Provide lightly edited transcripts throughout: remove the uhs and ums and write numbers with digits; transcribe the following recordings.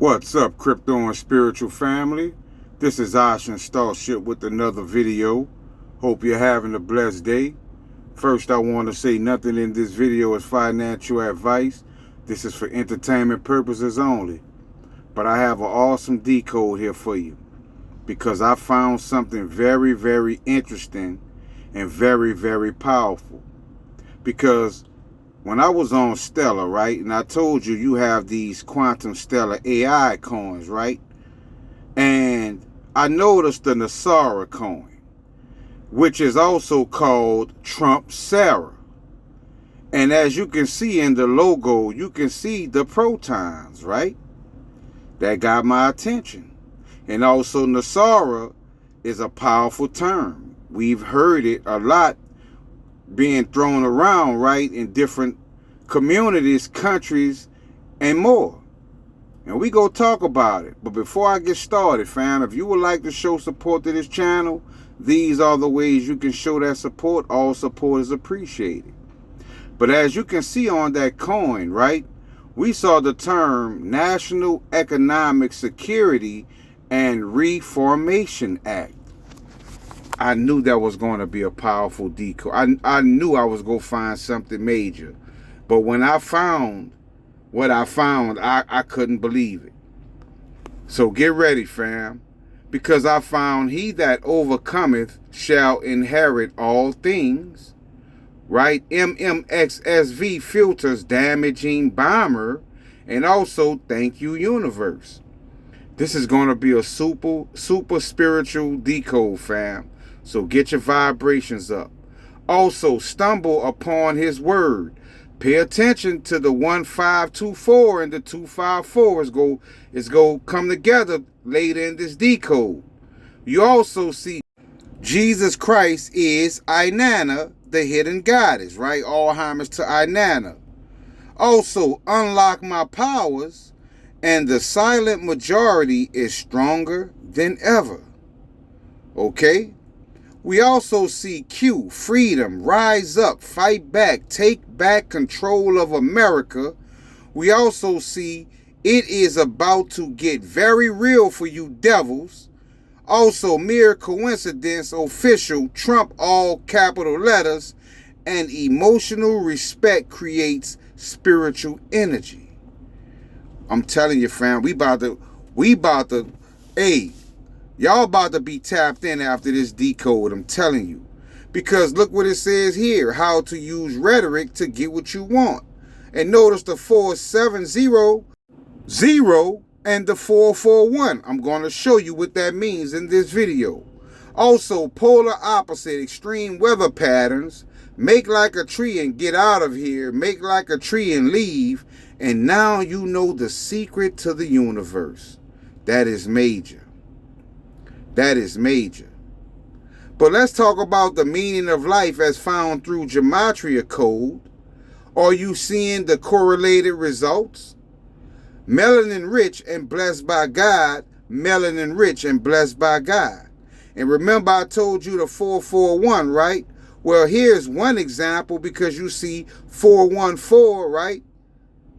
What's up, crypto and spiritual family? This is Ocean Starship with another video. Hope you're having a blessed day. First, I want to say nothing in this video is financial advice. This is for entertainment purposes only. But I have an awesome decode here for you because I found something very, very interesting and very, very powerful. Because when I was on Stellar, right, and I told you you have these quantum stellar AI coins, right? And I noticed the Nesara coin, which is also called Trump Sarah. And as you can see in the logo, you can see the protons, right? That got my attention. And also Nesara is a powerful term. We've heard it a lot being thrown around, right, in different communities, countries, and more. And we go talk about it. But before I get started, fam, if you would like to show support to this channel, these are the ways you can show that support. All support is appreciated. But as you can see on that coin, right, we saw the term National Economic Security and Reformation Act. I knew that was going to be a powerful decode. I knew I was going to find something major. But when I found what I found, I couldn't believe it. So get ready, fam. Because I found he that overcometh shall inherit all things. Right? MMXSV filters damaging bomber. And also thank you universe. This is going to be a super spiritual decode, fam. So get your vibrations up. Also, stumble upon his word. Pay attention to the 1524 and the 254 is go come together later in this decode. You also see Jesus Christ is Inanna, the hidden goddess, right? All homage to Inanna. Also, unlock my powers, and the silent majority is stronger than ever. Okay? We also see Q, freedom, rise up, fight back, take back control of America. We also see it is about to get very real for you devils. Also, mere coincidence, official, Trump all capital letters, and emotional respect creates spiritual energy. I'm telling you, fam, we about to, hey, y'all about to be tapped in after this decode, I'm telling you. Because look what it says here, how to use rhetoric to get what you want. And notice the 470 and the 441. I'm going to show you what that means in this video. Also, polar opposite, extreme weather patterns. Make like a tree and get out of here. Make like a tree and leave. And now you know the secret to the universe. That is major. That is major. But let's talk about the meaning of life as found through Gematria code. Are you seeing the correlated results? Melanin rich and blessed by God. Melanin rich and blessed by God. And remember I told you the 441, right? Well, here's one example because you see 414, right?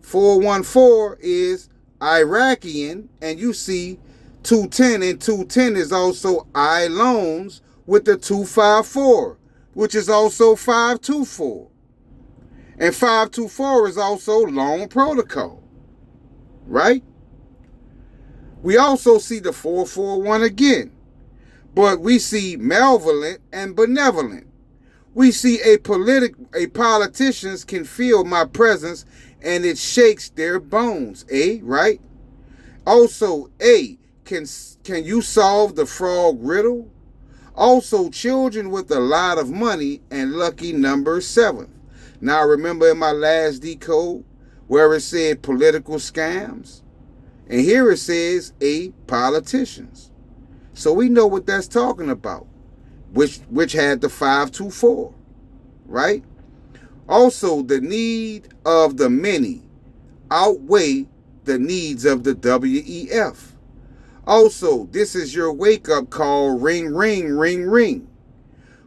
414 is Iraqian, and you see 210, and 210 is also I loans with the 254, which is also 524. And 524 is also loan protocol, right? We also see the 441 again, but we see malevolent and benevolent. We see a politicians can feel my presence and it shakes their bones, right? Also, can you solve the frog riddle? Also, children with a lot of money and lucky number 7. Now, remember in my last decode where it said political scams? And here it says politicians. So we know what that's talking about, which had the 524, right? Also, the need of the many outweigh the needs of the WEF. Also, this is your wake-up call, ring, ring, ring, ring.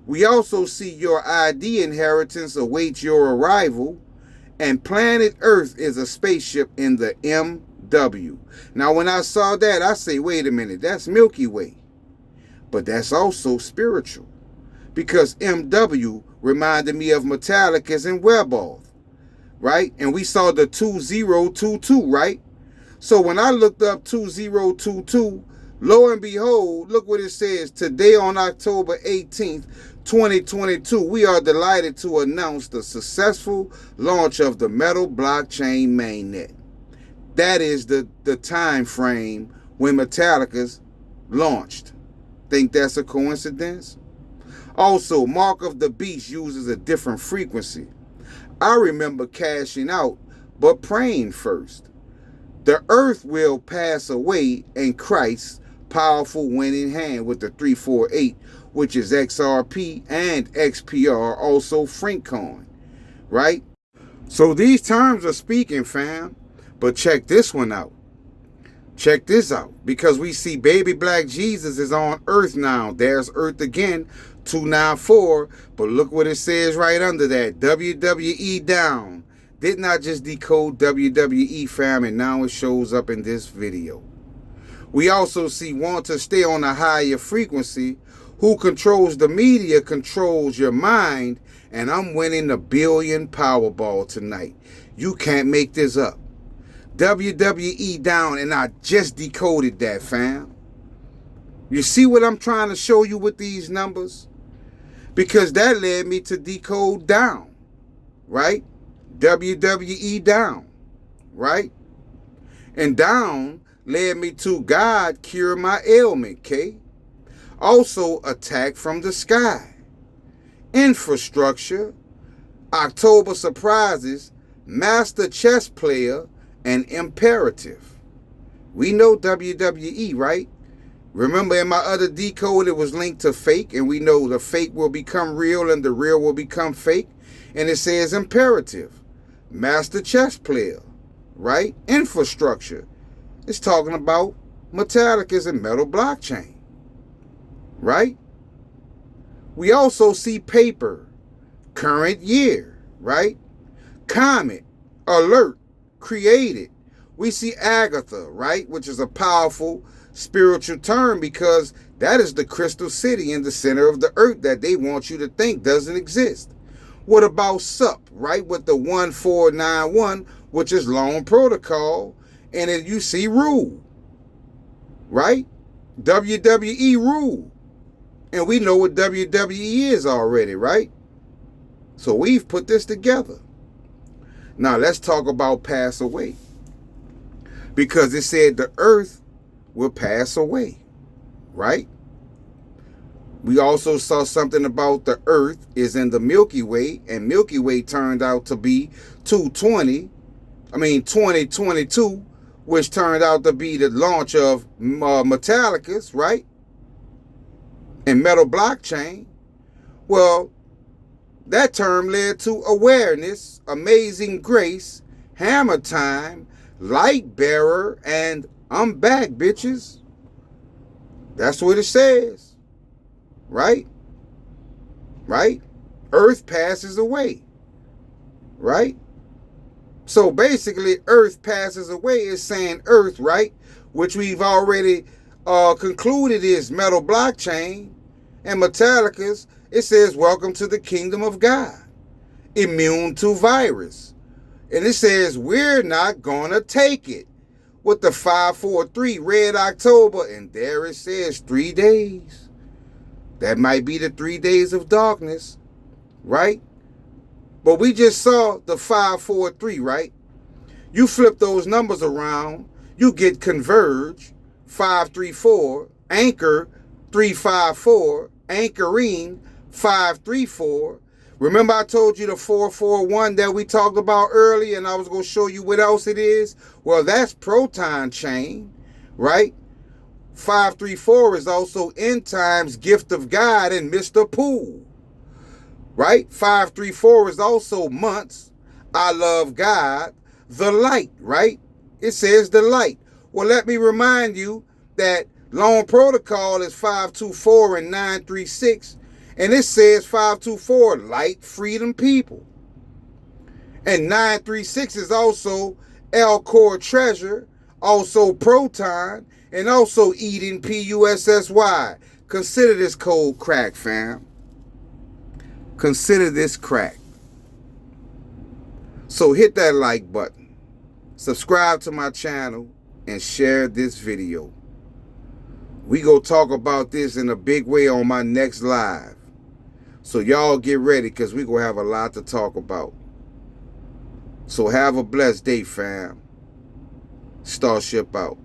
We also see your ID inheritance awaits your arrival, and planet Earth is a spaceship in the MW. Now, when I saw that, I say, wait a minute, that's Milky Way. But that's also spiritual, because MW reminded me of metallicus and Weboff, right? And we saw the 2022, right? So when I looked up 2022, lo and behold, look what it says. Today on October 18th, 2022, we are delighted to announce the successful launch of the Metal Blockchain Mainnet. That is the time frame when Metallicus launched. Think that's a coincidence? Also, Mark of the Beast uses a different frequency. I remember cashing out, but praying first. The earth will pass away and Christ's powerful winning hand with the 348, which is XRP and XPR, also Frinkcoin, right? So these terms are speaking, fam. But check this one out. Check this out. Because we see baby black Jesus is on earth now. There's earth again, 294. But look what it says right under that. WWE down. Didn't I just decode WWE, fam, and now it shows up in this video. We also see want to stay on a higher frequency. Who controls the media controls your mind, and I'm winning the billion Powerball tonight. You can't make this up. WWE down, and I just decoded that, fam. You see what I'm trying to show you with these numbers? Because that led me to decode down, right? WWE down, right? And down led me to God cure my ailment, K. Also attack from the sky. Infrastructure, October surprises, master chess player, and imperative. We know WWE, right? Remember in my other decode, it was linked to fake, and we know the fake will become real and the real will become fake. And it says imperative. Master chess player, right? Infrastructure. It's talking about metallicus and metal blockchain, right? We also see paper, current year, right? Comet, alert, created. We see Agartha, right? Which is a powerful spiritual term because that is the crystal city in the center of the earth that they want you to think doesn't exist. What about SUP, right? With the 1491, which is Loan Protocol, and then you see rule, right? WWE rule. And we know what WWE is already, right? So we've put this together. Now let's talk about pass away. Because it said the earth will pass away, right? We also saw something about the earth is in the Milky Way, and Milky Way turned out to be 2022, which turned out to be the launch of Metallicus, right? And Metal Blockchain. Well, that term led to awareness, amazing grace, hammer time, light bearer, and I'm back, bitches. That's what it says. Right? Right? Earth passes away. Right? So basically, Earth passes away is saying Earth, right? Which we've already concluded is metal blockchain. And Metallicus, it says, welcome to the kingdom of God. Immune to virus. And it says, we're not gonna take it. With the 543 red October. And there it says 3 days. That might be the 3 days of darkness, right? But we just saw the 543, right? You flip those numbers around, you get converge, 534, anchor, 354, anchoring, 534. Remember I told you the 441 that we talked about earlier, and I was going to show you what else it is? Well, that's Proton chain, right? 534 is also End Times, Gift of God, and Mr. Pool, right? 534 is also months, I Love God, the light, right? It says the light. Well, let me remind you that Loan Protocol is 524 and 936, and it says 524, light, freedom, people. And 936 is also El Core Treasure, also Proton, and also Eden PUSSY. Consider this code crack, fam. Consider this crack. So hit that like button, subscribe to my channel, and share this video. We go talk about this in a big way on my next live. So y'all get ready, because we gonna have a lot to talk about. So have a blessed day, fam. Starship out.